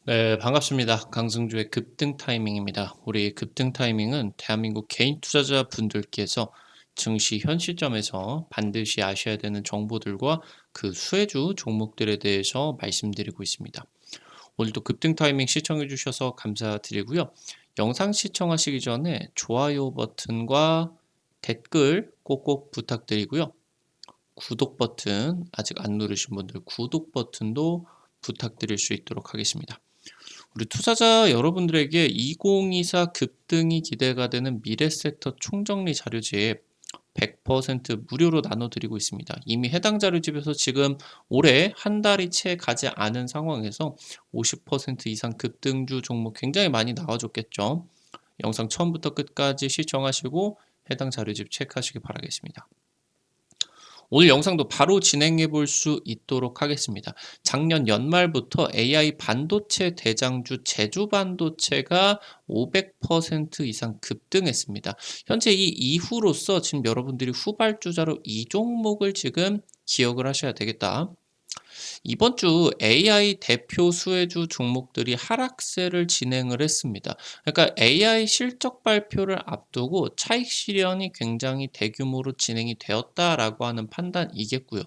네, 반갑습니다. 강승주의 급등 타이밍입니다. 우리 급등 타이밍은 대한민국 개인 투자자 분들께서 증시 현 시점에서 반드시 아셔야 되는 정보들과 그 수혜주 종목들에 대해서 말씀드리고 있습니다. 오늘도 급등 타이밍 시청해 주셔서 감사드리고요. 영상 시청하시기 전에 좋아요 버튼과 댓글 꼭꼭 부탁드리고요. 구독 버튼 아직 안 누르신 분들 구독 버튼도 부탁드릴 수 있도록 하겠습니다. 우리 투자자 여러분들에게 2024 급등이 기대가 되는 미래섹터 총정리 자료집 100% 무료로 나눠드리고 있습니다. 이미 해당 자료집에서 지금 올해 한 달이 채 가지 않은 상황에서 50% 이상 급등주 종목 굉장히 많이 나와줬겠죠. 영상 처음부터 끝까지 시청하시고 해당 자료집 체크하시기 바라겠습니다. 오늘 영상도 바로 진행해 볼 수 있도록 하겠습니다. 작년 연말부터 AI 반도체 대장주 제주반도체가 500% 이상 급등했습니다. 현재 이 이후로서 지금 여러분들이 후발주자로 이 종목을 지금 기억을 하셔야 되겠다. 이번 주 AI 대표 수혜주 종목들이 하락세를 진행을 했습니다. 그러니까 AI 실적 발표를 앞두고 차익 실현이 굉장히 대규모로 진행이 되었다라고 하는 판단이겠고요.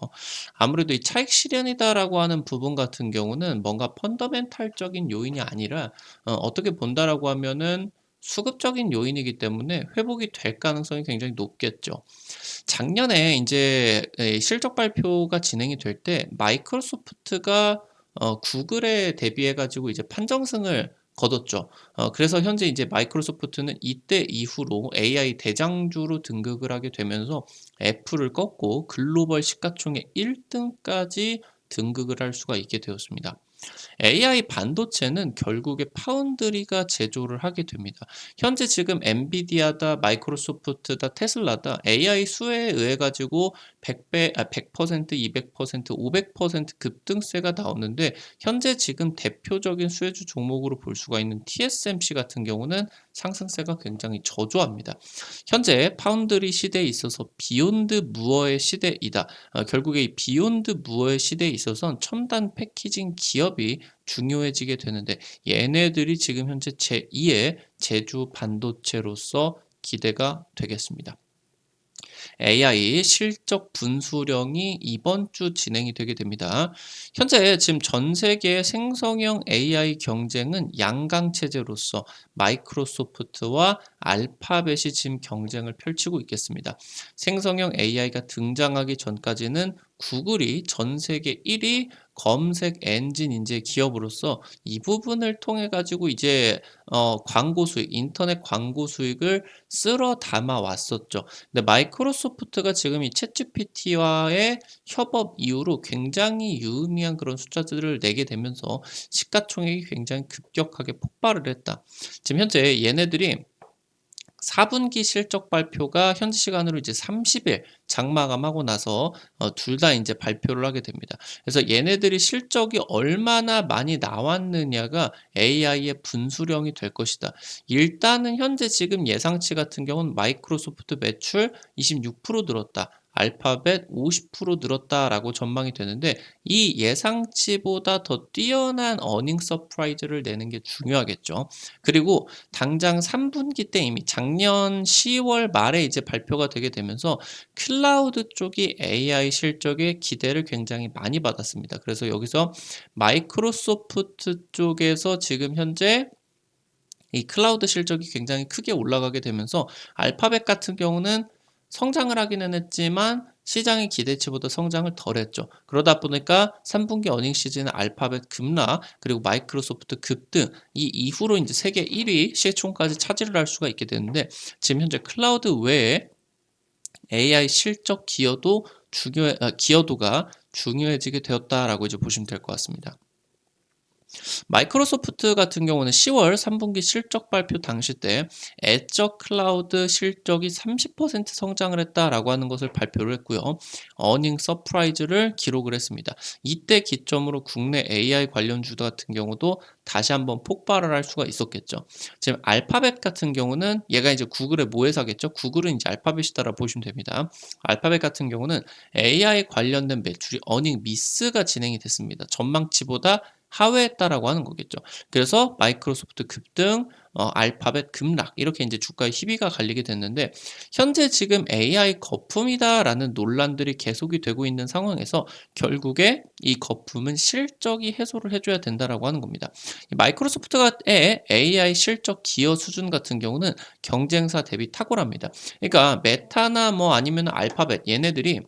아무래도 이 차익 실현이다라고 하는 부분 같은 경우는 뭔가 펀더멘탈적인 요인이 아니라 어떻게 본다라고 하면은 수급적인 요인이기 때문에 회복이 될 가능성이 굉장히 높겠죠. 작년에 인제 실적 발표가 진행이 될 때 마이크로소프트가 구글에 대비해 가지고 이제 판정승을 거뒀죠. 그래서 현재 이제 마이크로소프트는 이때 이후로 AI 대장주로 등극을 하게 되면서 애플을 꺾고 글로벌 시가총액 1 등까지 등극을 할 수가 있게 되었습니다. AI 반도체는 결국에 파운드리가 제조를 하게 됩니다. 현재 지금 엔비디아다, 마이크로소프트다, 테슬라다 AI 수혜에 의해 가지고 100배, 100%, 200%, 500% 급등세가 나오는데 현재 지금 대표적인 수혜주 종목으로 볼 수가 있는 TSMC 같은 경우는 상승세가 굉장히 저조합니다. 현재 파운드리 시대에 있어서 비욘드 무어의 시대이다. 결국에 이 비욘드 무어의 시대에 있어서는 첨단 패키징 기업이 중요해지게 되는데 얘네들이 지금 현재 제2의 제주 반도체로서 기대가 되겠습니다. AI 실적 분수령이 이번 주 진행이 되게 됩니다. 현재 지금 전 세계 생성형 AI 경쟁은 양강 체제로서 마이크로소프트와 알파벳이 지금 경쟁을 펼치고 있겠습니다. 생성형 AI가 등장하기 전까지는 구글이 전 세계 1위 검색 엔진 인재 기업으로서 이 부분을 통해 가지고 이제 광고 수익, 인터넷 광고 수익을 쓸어 담아 왔었죠. 근데 마이크로소프트가 지금 이 챗GPT와의 협업 이후로 굉장히 유의미한 그런 숫자들을 내게 되면서 시가총액이 굉장히 급격하게 폭발을 했다. 지금 현재 얘네들이 4분기 실적 발표가 현지 시간으로 이제 30일 장마감하고 나서 둘 다 이제 발표를 하게 됩니다. 그래서 얘네들이 실적이 얼마나 많이 나왔느냐가 AI의 분수령이 될 것이다. 일단은 현재 지금 예상치 같은 경우는 마이크로소프트 매출 26% 늘었다. 알파벳 50% 늘었다라고 전망이 되는데 이 예상치보다 더 뛰어난 어닝 서프라이즈를 내는 게 중요하겠죠. 그리고 당장 3분기 때 이미 작년 10월 말에 이제 발표가 되게 되면서 클라우드 쪽이 AI 실적에 기대를 굉장히 많이 받았습니다. 그래서 여기서 마이크로소프트 쪽에서 지금 현재 이 클라우드 실적이 굉장히 크게 올라가게 되면서 알파벳 같은 경우는 성장을 하기는 했지만 시장의 기대치보다 성장을 덜 했죠. 그러다 보니까 3분기 어닝 시즌에 알파벳 급락, 그리고 마이크로소프트 급등, 이 이후로 이제 세계 1위 시총까지 차지를 할 수가 있게 되는데 지금 현재 클라우드 외에 AI 실적 기여도가 중요해지게 되었다라고 이제 보시면 될 것 같습니다. 마이크로소프트 같은 경우는 10월 3분기 실적 발표 당시 때 애저 클라우드 실적이 30% 성장을 했다라고 하는 것을 발표를 했고요. 어닝 서프라이즈를 기록을 했습니다. 이때 기점으로 국내 AI 관련 주도 같은 경우도 다시 한번 폭발을 할 수가 있었겠죠. 지금 알파벳 같은 경우는 얘가 이제 구글의 모회사겠죠. 구글은 이제 알파벳이다라고 보시면 됩니다. 알파벳 같은 경우는 AI 관련된 매출이 어닝 미스가 진행이 됐습니다. 전망치보다 하회했다라고 하는 거겠죠. 그래서 마이크로소프트 급등, 알파벳 급락 이렇게 인제 주가의 희비가 갈리게 됐는데 현재 지금 "AI 거품이다."라는 논란들이 계속이 되고 있는 상황에서 결국에 이 거품은 실적이 해소를 해 줘야 된다라고 하는 겁니다. 이 마이크로소프트의 AI 실적 기여 수준 같은 경우는 경쟁사 대비 탁월합니다. 그러니까 메타나 뭐 아니면 알파벳 얘네들이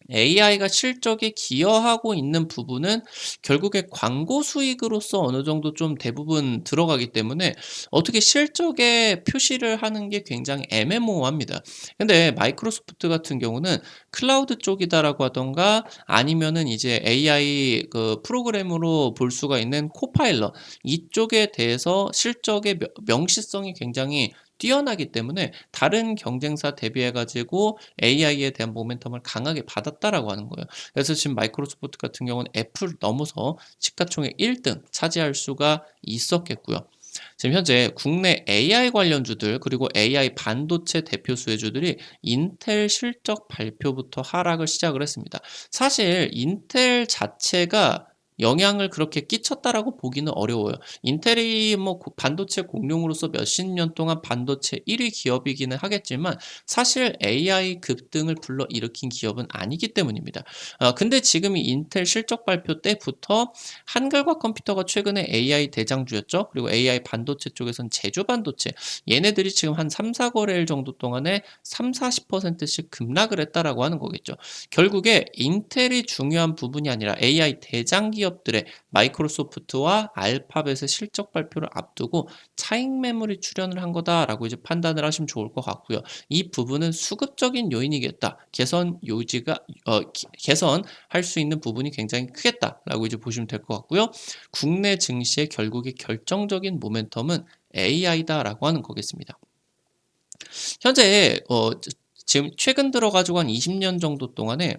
AI가 실적에 기여하고 있는 부분은 결국에 광고 수익으로서 어느 정도 좀 대부분 들어가기 때문에 어떻게 실적에 표시를 하는 게 굉장히 애매모호합니다. 근데 마이크로소프트 같은 경우는 클라우드 쪽이다라고 하던가 아니면은 이제 AI 그 프로그램으로 볼 수가 있는 코파일럿 이쪽에 대해서 실적의 명시성이 굉장히 뛰어나기 때문에 다른 경쟁사 대비해 가지고 AI에 대한 모멘텀을 강하게 받았다라고 하는 거예요. 그래서 지금 마이크로소프트 같은 경우는 애플을 넘어서 시가총액 1등 차지할 수가 있었겠고요. 지금 현재 국내 AI 관련주들 그리고 AI 반도체 대표 수혜주들이 인텔 실적 발표부터 하락을 시작을 했습니다. 사실 인텔 자체가 영향을 그렇게 끼쳤다라고 보기는 어려워요. 인텔이 뭐 반도체 공룡으로서 몇십 년 동안 반도체 1위 기업이기는 하겠지만 사실 AI 급등을 불러일으킨 기업은 아니기 때문입니다. 근데 지금 이 인텔 실적 발표 때부터 한글과 컴퓨터가 최근에 AI 대장주였죠. 그리고 AI 반도체 쪽에선 제주 반도체 얘네들이 지금 한 3-4 거래일 정도 동안에 30-40%씩 급락을 했다라고 하는 거겠죠. 결국에 인텔이 중요한 부분이 아니라 AI 대장 기업들의 마이크로소프트와 알파벳의 실적 발표를 앞두고 차익 매물이 출현을 한 거다라고 이제 판단을 하시면 좋을 것 같고요. 이 부분은 수급적인 요인이겠다. 개선할 수 있는 부분이 굉장히 크겠다라고 이제 보시면 될 것 같고요. 국내 증시의 결국에 결정적인 모멘텀은 AI다라고 하는 거겠습니다. 현재 지금 최근 들어 가지고 한 20년 정도 동안에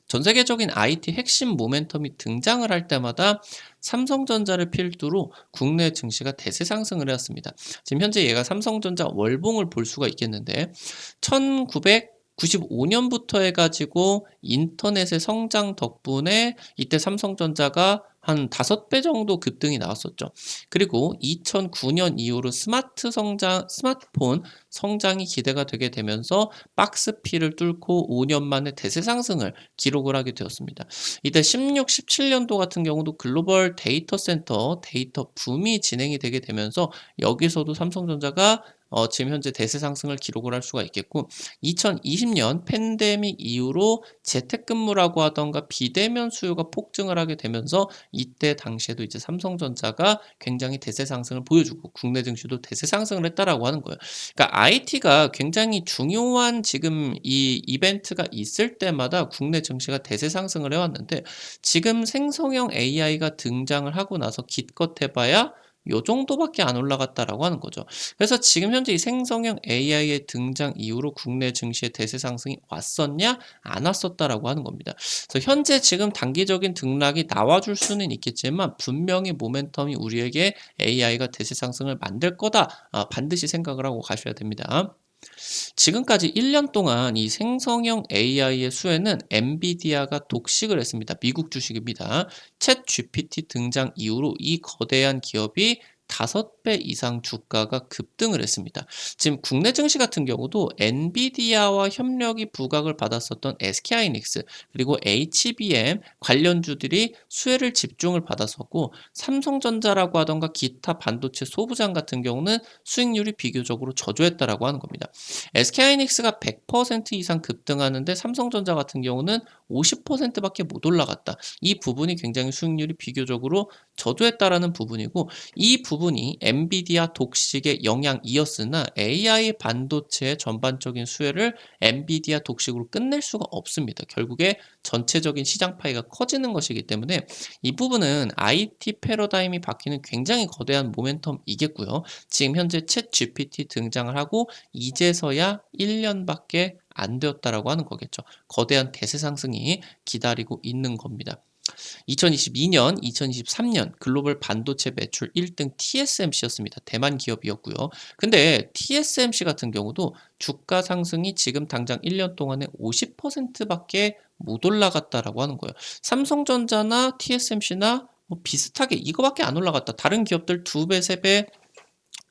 전 세계적인 IT 핵심 모멘텀이 등장을 할 때마다 삼성전자를 필두로 국내 증시가 대세 상승을 해왔습니다. 지금 현재 얘가 삼성전자 월봉을 볼 수가 있겠는데 1995년부터 해가지고 인터넷의 성장 덕분에 이때 삼성전자가 한 5배 정도 급등이 나왔었죠. 그리고 2009년 이후로 스마트폰 성장이 기대가 되게 되면서 박스피를 뚫고 5년 만에 대세 상승을 기록을 하게 되었습니다. 이때 16, 17년도 같은 경우도 글로벌 데이터 센터 데이터 붐이 진행이 되게 되면서 여기서도 삼성전자가 지금 현재 대세 상승을 기록을 할 수가 있겠고 2020년 팬데믹 이후로 재택근무라고 하던가 비대면 수요가 폭증을 하게 되면서 이때 당시에도 이제 삼성전자가 굉장히 대세 상승을 보여주고 국내 증시도 대세 상승을 했다라고 하는 거예요. 그러니까 IT가 굉장히 중요한 지금 이 이벤트가 있을 때마다 국내 증시가 대세 상승을 해왔는데 지금 생성형 AI가 등장을 하고 나서 기껏 해봐야 요 정도밖에 안 올라갔다라고 하는 거죠. 그래서 지금 현재 이 생성형 AI의 등장 이후로 국내 증시의 대세 상승이 왔었냐? 안 왔었다라고 하는 겁니다. 그래서 현재 지금 단기적인 등락이 나와줄 수는 있겠지만 분명히 모멘텀이 우리에게 AI가 대세 상승을 만들 거다. 반드시 생각을 하고 가셔야 됩니다. 지금까지 1년 동안 이 생성형 AI의 수혜는 엔비디아가 독식을 했습니다. 미국 주식입니다. 챗 GPT 등장 이후로 이 거대한 기업이 5배 이상 주가가 급등을 했습니다. 지금 국내 증시 같은 경우도 엔비디아와 협력이 부각을 받았었던 SK하이닉스 그리고 HBM 관련주들이 수혜를 집중을 받았었고 삼성전자라고 하던가 기타 반도체 소부장 같은 경우는 수익률이 비교적으로 저조했다라고 하는 겁니다. SK하이닉스가 100% 이상 급등하는데 삼성전자 같은 경우는 50%밖에 못 올라갔다. 이 부분이 굉장히 수익률이 비교적으로 저조했다라는 부분이고 이 부분이 엔비디아 독식의 영향이었으나 AI 반도체의 전반적인 수혜를 엔비디아 독식으로 끝낼 수가 없습니다. 결국에 전체적인 시장 파이가 커지는 것이기 때문에 이 부분은 IT 패러다임이 바뀌는 굉장히 거대한 모멘텀이겠고요. 지금 현재 챗 GPT 등장을 하고 이제서야 1년밖에 안 되었다라고 하는 거겠죠. 거대한 대세 상승이 기다리고 있는 겁니다. 2022년, 2023년 글로벌 반도체 매출 1등 TSMC였습니다. 대만 기업이었고요. 근데 TSMC 같은 경우도 주가 상승이 지금 당장 1년 동안에 50%밖에 못 올라갔다라고 하는 거예요. 삼성전자나 TSMC나 뭐 비슷하게 이거밖에 안 올라갔다. 다른 기업들 2배, 3배,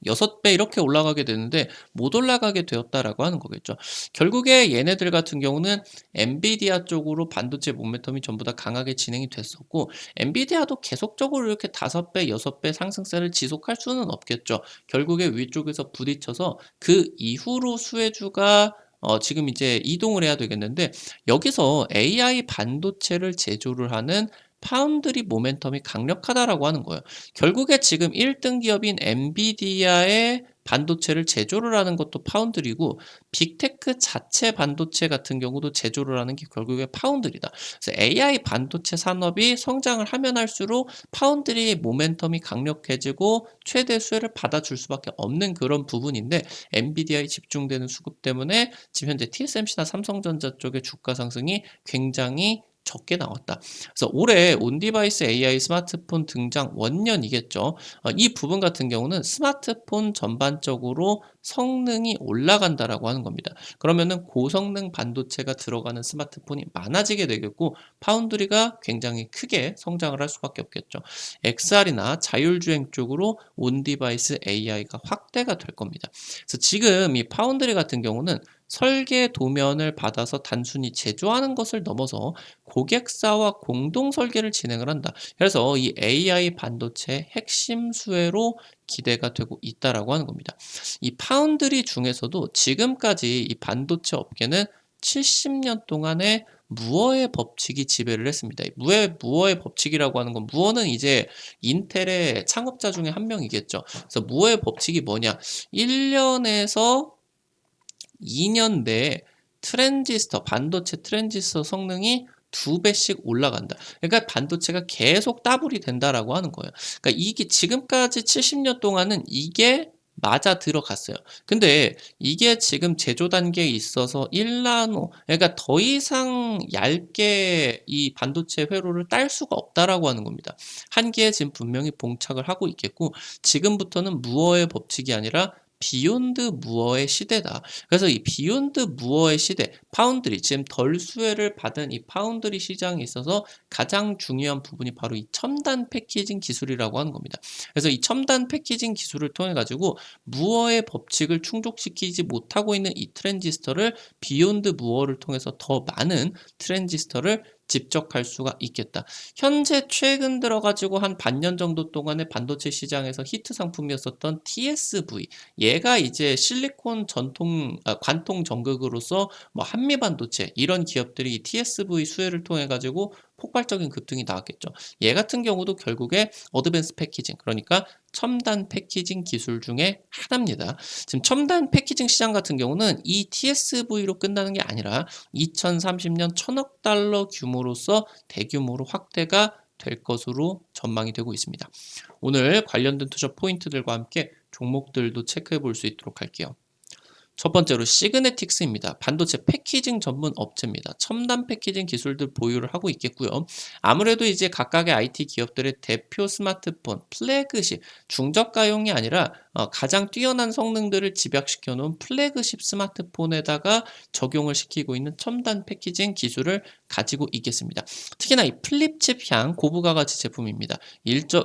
6배 이렇게 올라가게 되는데 못 올라가게 되었다라고 하는 거겠죠. 결국에 얘네들 같은 경우는 엔비디아 쪽으로 반도체 모멘텀이 전부 다 강하게 진행이 됐었고, 엔비디아도 계속적으로 이렇게 5배, 6배 상승세를 지속할 수는 없겠죠. 결국에 위쪽에서 부딪혀서 그 이후로 수혜주가 지금 이제 이동을 해야 되겠는데, 여기서 AI 반도체를 제조를 하는 파운드리 모멘텀이 강력하다라고 하는 거예요. 결국에 지금 1등 기업인 엔비디아의 반도체를 제조를 하는 것도 파운드리고, 빅테크 자체 반도체 같은 경우도 제조를 하는 게 결국에 파운드리다. 그래서 AI 반도체 산업이 성장을 하면 할수록 파운드리의 모멘텀이 강력해지고 최대 수혜를 받아줄 수밖에 없는 그런 부분인데, 엔비디아에 집중되는 수급 때문에 지금 현재 TSMC나 삼성전자 쪽의 주가 상승이 굉장히 적게 나왔다. 그래서 올해 온디바이스 AI 스마트폰 등장 원년이겠죠. 이 부분 같은 경우는 스마트폰 전반적으로 성능이 올라간다라고 하는 겁니다. 그러면은 고성능 반도체가 들어가는 스마트폰이 많아지게 되겠고, 파운드리가 굉장히 크게 성장을 할 수밖에 없겠죠. XR이나 자율주행 쪽으로 온디바이스 AI가 확대가 될 겁니다. 그래서 지금 이 파운드리 같은 경우는 설계 도면을 받아서 단순히 제조하는 것을 넘어서 고객사와 공동 설계를 진행을 한다. 그래서 이 AI 반도체 핵심 수혜로 기대가 되고 있다라고 하는 겁니다. 이 파운드리 중에서도 지금까지 이 반도체 업계는 70년 동안의 무어의 법칙이 지배를 했습니다. 무어의 법칙이라고 하는 건, 무어는 이제 인텔의 창업자 중에 한 명이겠죠. 그래서 무어의 법칙이 뭐냐? 1년에서 2년 내에 반도체 트랜지스터 성능이 2배씩 올라간다. 그러니까 반도체가 계속 더블이 된다라고 하는 거예요. 그러니까 이게 지금까지 70년 동안은 이게 맞아 들어갔어요. 근데 이게 지금 제조 단계에 있어서 1나노, 그러니까 더 이상 얇게 이 반도체 회로를 딸 수가 없다라고 하는 겁니다. 한계에 지금 분명히 봉착을 하고 있겠고, 지금부터는 무어의 법칙이 아니라 비욘드 무어의 시대다. 그래서 이 비욘드 무어의 시대, 파운드리, 지금 덜 수혜를 받은 이 파운드리 시장에 있어서 가장 중요한 부분이 바로 이 첨단 패키징 기술이라고 하는 겁니다. 그래서 이 첨단 패키징 기술을 통해 가지고 무어의 법칙을 충족시키지 못하고 있는 이 트랜지스터를 비욘드 무어를 통해서 더 많은 트랜지스터를 집적할 수가 있겠다. 현재 최근 들어가지고 한 반년 정도 동안의 반도체 시장에서 히트 상품이었었던 TSV, 얘가 이제 실리콘 관통 전극으로서 뭐 한미반도체 이런 기업들이 TSV 수혜를 통해 가지고 폭발적인 급등이 나왔겠죠. 얘 같은 경우도 결국에 어드밴스 패키징, 그러니까 첨단 패키징 기술 중에 하나입니다. 지금 첨단 패키징 시장 같은 경우는 이 TSV로 끝나는 게 아니라 2030년 1000억 달러 규모로서 대규모로 확대가 될 것으로 전망이 되고 있습니다. 오늘 관련된 투자 포인트들과 함께 종목들도 체크해 볼 수 있도록 할게요. 첫 번째로 시그네틱스입니다. 반도체 패키징 전문 업체입니다. 첨단 패키징 기술들 보유를 하고 있겠고요. 아무래도 이제 각각의 IT 기업들의 대표 스마트폰, 플래그십, 중저가용이 아니라 가장 뛰어난 성능들을 집약시켜 놓은 플래그십 스마트폰에다가 적용을 시키고 있는 첨단 패키징 기술을 가지고 있겠습니다. 특히나 이 플립칩향 고부가 가치 제품입니다.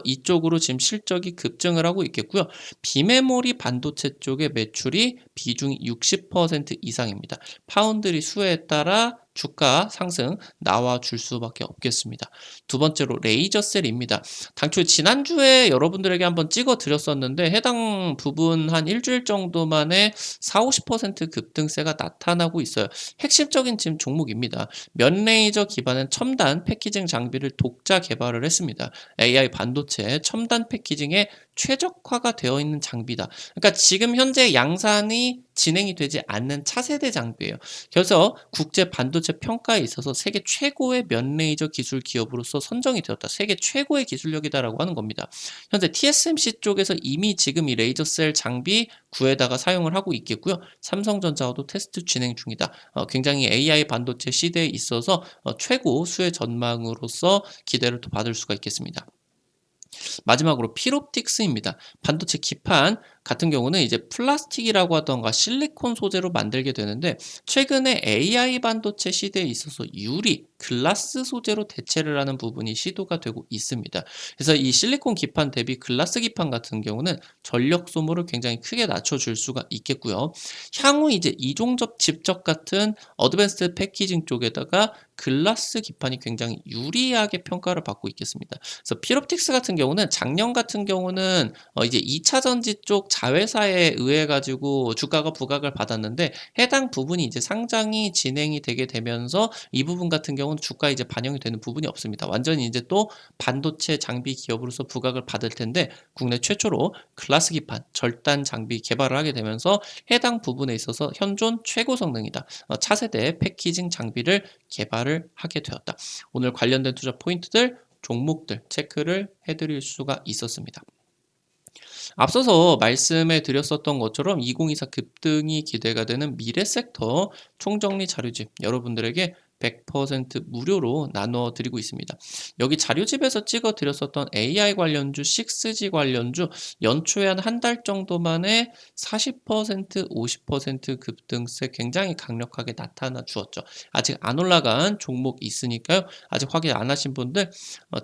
이쪽으로 지금 실적이 급증을 하고 있겠고요. 비메모리 반도체 쪽의 매출이 비중이 60% 이상입니다. 파운드리 수혜에 따라 주가 상승 나와줄 수밖에 없겠습니다. 두 번째로 레이저셀입니다. 당초 지난주에 여러분들에게 한번 찍어 드렸었는데, 해당 부분 한 일주일 정도 만에 40~50% 급등세가 나타나고 있어요. 핵심적인 지금 종목입니다. 면 레이저 기반의 첨단 패키징 장비를 독자 개발을 했습니다. AI 반도체 첨단 패키징에 최적화가 되어 있는 장비다. 그러니까 지금 현재 양산이 진행이 되지 않는 차세대 장비예요. 그래서 국제 반도체 평가에 있어서 세계 최고의 면 레이저 기술 기업으로서 선정이 되었다. 세계 최고의 기술력이다라고 하는 겁니다. 현재 TSMC 쪽에서 이미 지금 이 레이저셀 장비 구에다가 사용을 하고 있겠고요. 삼성전자와도 테스트 진행 중이다. 굉장히 AI 반도체 시대에 있어서 최고 수혜 전망으로서 기대를 또 받을 수가 있겠습니다. 마지막으로 필옵틱스입니다. 반도체 기판 같은 경우는 이제 플라스틱이라고 하던가 실리콘 소재로 만들게 되는데 최근에 AI 반도체 시대에 있어서 유리, 글라스 소재로 대체를 하는 부분이 시도가 되고 있습니다. 그래서 이 실리콘 기판 대비 글라스 기판 같은 경우는 전력 소모를 굉장히 크게 낮춰줄 수가 있겠고요. 향후 이제 이종접 집적 같은 어드밴스드 패키징 쪽에다가 글라스 기판이 굉장히 유리하게 평가를 받고 있겠습니다. 그래서 필옵틱스 같은 경우는 작년 같은 경우는 이제 2차 전지 쪽 자회사에 의해 가지고 주가가 부각을 받았는데 해당 부분이 이제 상장이 진행이 되게 되면서 이 부분 같은 경우는 주가에 이제 반영이 되는 부분이 없습니다. 완전히 이제 또 반도체 장비 기업으로서 부각을 받을 텐데 국내 최초로 글라스 기판 절단 장비 개발을 하게 되면서 해당 부분에 있어서 현존 최고 성능이다. 차세대 패키징 장비를 개발을 하게 되었다. 오늘 관련된 투자 포인트들, 종목들 체크를 해드릴 수가 있었습니다. 앞서서 말씀해 드렸었던 것처럼 2024 급등이 기대가 되는 미래 섹터 총정리 자료집 여러분들에게 100% 무료로 나눠 드리고 있습니다. 여기 자료집에서 찍어 드렸었던 AI 관련주, 6G 관련주 연초에 한 한 달 정도 만에 40%, 50% 급등세 굉장히 강력하게 나타나 주었죠. 아직 안 올라간 종목 있으니까요. 아직 확인 안 하신 분들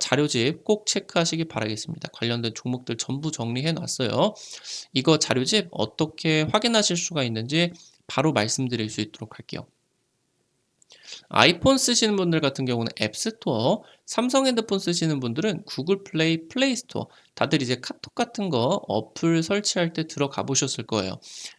자료집 꼭 체크하시기 바라겠습니다. 관련된 종목들 전부 정리해 놨어요. 이거 자료집 어떻게 확인하실 수가 있는지 바로 말씀드릴 수 있도록 할게요. 아이폰 쓰시는 분들 같은 경우는 앱스토어, 삼성 핸드폰 쓰시는 분들은 구글 플레이, 플레이스토어, 다들 이제 카톡 같은 거 어플 설치할 때 들어가 보셨을 거예요.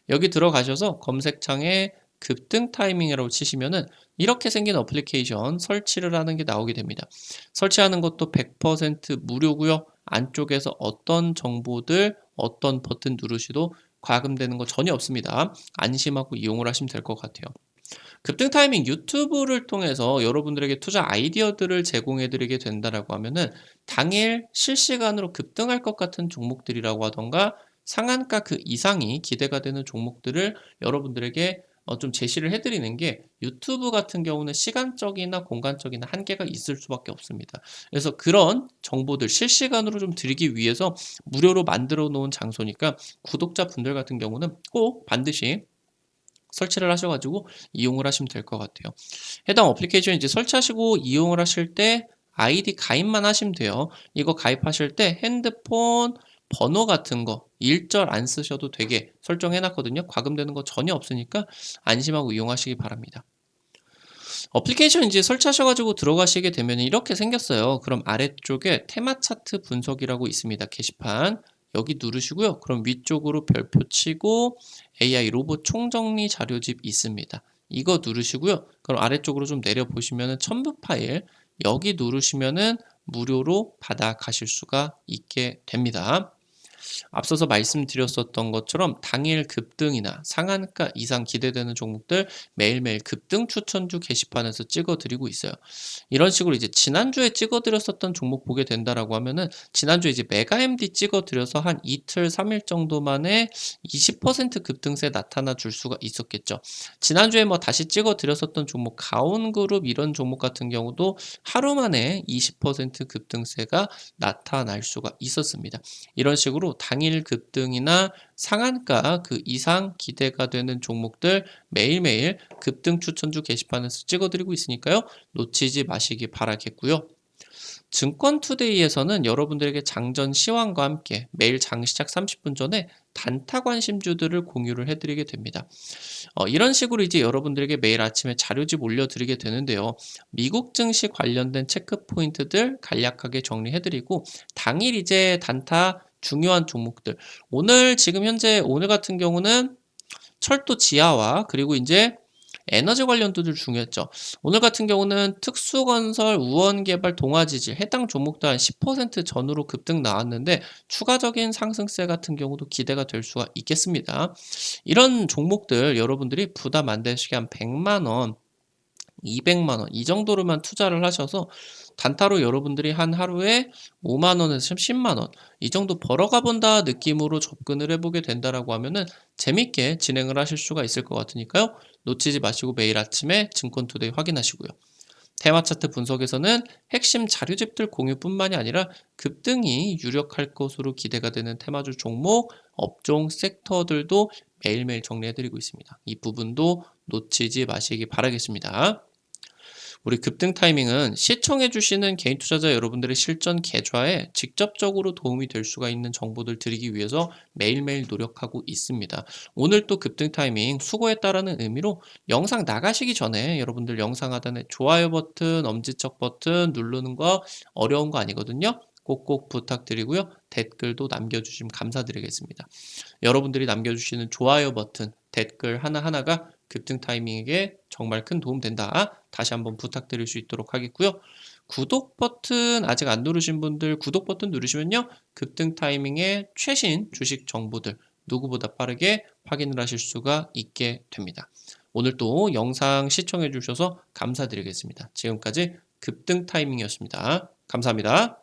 여기 들어가셔서 검색창에 급등 타이밍이라고 치시면은 이렇게 생긴 어플리케이션 설치를 하는 게 나오게 됩니다. 설치하는 것도 100% 무료고요. 안쪽에서 어떤 정보들, 어떤 버튼 누르시도 과금되는 거 전혀 없습니다. 안심하고 이용을 하시면 될 것 같아요. 급등 타이밍 유튜브를 통해서 여러분들에게 투자 아이디어들을 제공해 드리게 된다라고 하면은 당일 실시간으로 급등할 것 같은 종목들이라고 하던가 상한가 그 이상이 기대가 되는 종목들을 여러분들에게 좀 제시를 해 드리는 게 유튜브 같은 경우는 시간적이나 공간적인 한계가 있을 수밖에 없습니다. 그래서 그런 정보들 실시간으로 좀 드리기 위해서 무료로 만들어 놓은 장소니까 구독자분들 같은 경우는 꼭 반드시 설치를 하셔가지고 이용을 하시면 될 것 같아요. 해당 어플리케이션 이제 설치하시고 이용을 하실 때 아이디 가입만 하시면 돼요. 이거 가입하실 때 핸드폰 번호 같은 거 일절 안 쓰셔도 되게 설정해 놨거든요. 과금되는 거 전혀 없으니까 안심하고 이용하시기 바랍니다. 어플리케이션 이제 설치하셔가지고 들어가시게 되면 이렇게 생겼어요. 그럼 아래쪽에 테마 차트 분석이라고 있습니다. 게시판. 여기 누르시고요. 그럼 위쪽으로 별표 치고 AI 로봇 총정리 자료집 있습니다. 이거 누르시고요. 그럼 아래쪽으로 좀 내려보시면은 첨부 파일 여기 누르시면은 무료로 받아 가실 수가 있게 됩니다. 앞서서 말씀드렸었던 것처럼 당일 급등이나 상한가 이상 기대되는 종목들 매일매일 급등 추천주 게시판에서 찍어드리고 있어요. 이런 식으로 이제 지난주에 찍어드렸었던 종목 보게 된다라고 하면은 지난주에 이제 메가MD 찍어드려서 한 이틀, 3일 정도 만에 20% 급등세 나타나 줄 수가 있었겠죠. 지난주에 뭐 다시 찍어드렸었던 종목 가온그룹 이런 종목 같은 경우도 하루 만에 20% 급등세가 나타날 수가 있었습니다. 이런 식으로 당일 급등이나 상한가 그 이상 기대가 되는 종목들 매일매일 급등 추천주 게시판에서 찍어드리고 있으니까요. 놓치지 마시기 바라겠고요. 증권투데이에서는 여러분들에게 장전 시황과 함께 매일 장 시작 30분 전에 단타 관심주들을 공유를 해드리게 됩니다. 이런 식으로 이제 여러분들에게 매일 아침에 자료집 올려드리게 되는데요. 미국 증시 관련된 체크 포인트들 간략하게 정리해드리고 당일 이제 단타 중요한 종목들 오늘 지금 현재 오늘 같은 경우는 철도 지하화 그리고 이제 에너지 관련주들 중요했죠. 오늘 같은 경우는 특수건설, 우원개발, 동아지질 해당 종목도 한 10% 전후로 급등 나왔는데 추가적인 상승세 같은 경우도 기대가 될 수가 있겠습니다. 이런 종목들 여러분들이 부담 안 되시게 한 100만 원, 200만 원 이 정도로만 투자를 하셔서 단타로 여러분들이 한 하루에 5만 원에서 10만 원 이 정도 벌어가 본다 느낌으로 접근을 해보게 된다라고 하면은 재밌게 진행을 하실 수가 있을 것 같으니까요. 놓치지 마시고 매일 아침에 증권투데이 확인하시고요. 테마 차트 분석에서는 핵심 자료집들 공유뿐만이 아니라 급등이 유력할 것으로 기대가 되는 테마주 종목, 업종, 섹터들도 매일매일 정리해드리고 있습니다. 이 부분도 놓치지 마시기 바라겠습니다. 우리 급등 타이밍은 시청해주시는 개인 투자자 여러분들의 실전 계좌에 직접적으로 도움이 될 수가 있는 정보들 드리기 위해서 매일매일 노력하고 있습니다. 오늘 또 급등 타이밍 수고했다라는 의미로 영상 나가시기 전에 여러분들 영상 하단에 좋아요 버튼, 엄지척 버튼 누르는 거 어려운 거 아니거든요. 꼭꼭 부탁드리고요. 댓글도 남겨주시면 감사드리겠습니다. 여러분들이 남겨주시는 좋아요 버튼, 댓글 하나하나가 급등 타이밍에게 정말 큰 도움 된다. 다시 한번 부탁드릴 수 있도록 하겠고요. 구독 버튼 아직 안 누르신 분들 구독 버튼 누르시면요. 급등 타이밍의 최신 주식 정보들 누구보다 빠르게 확인을 하실 수가 있게 됩니다. 오늘 또 영상 시청해 주셔서 감사드리겠습니다. 지금까지 급등 타이밍이었습니다. 감사합니다.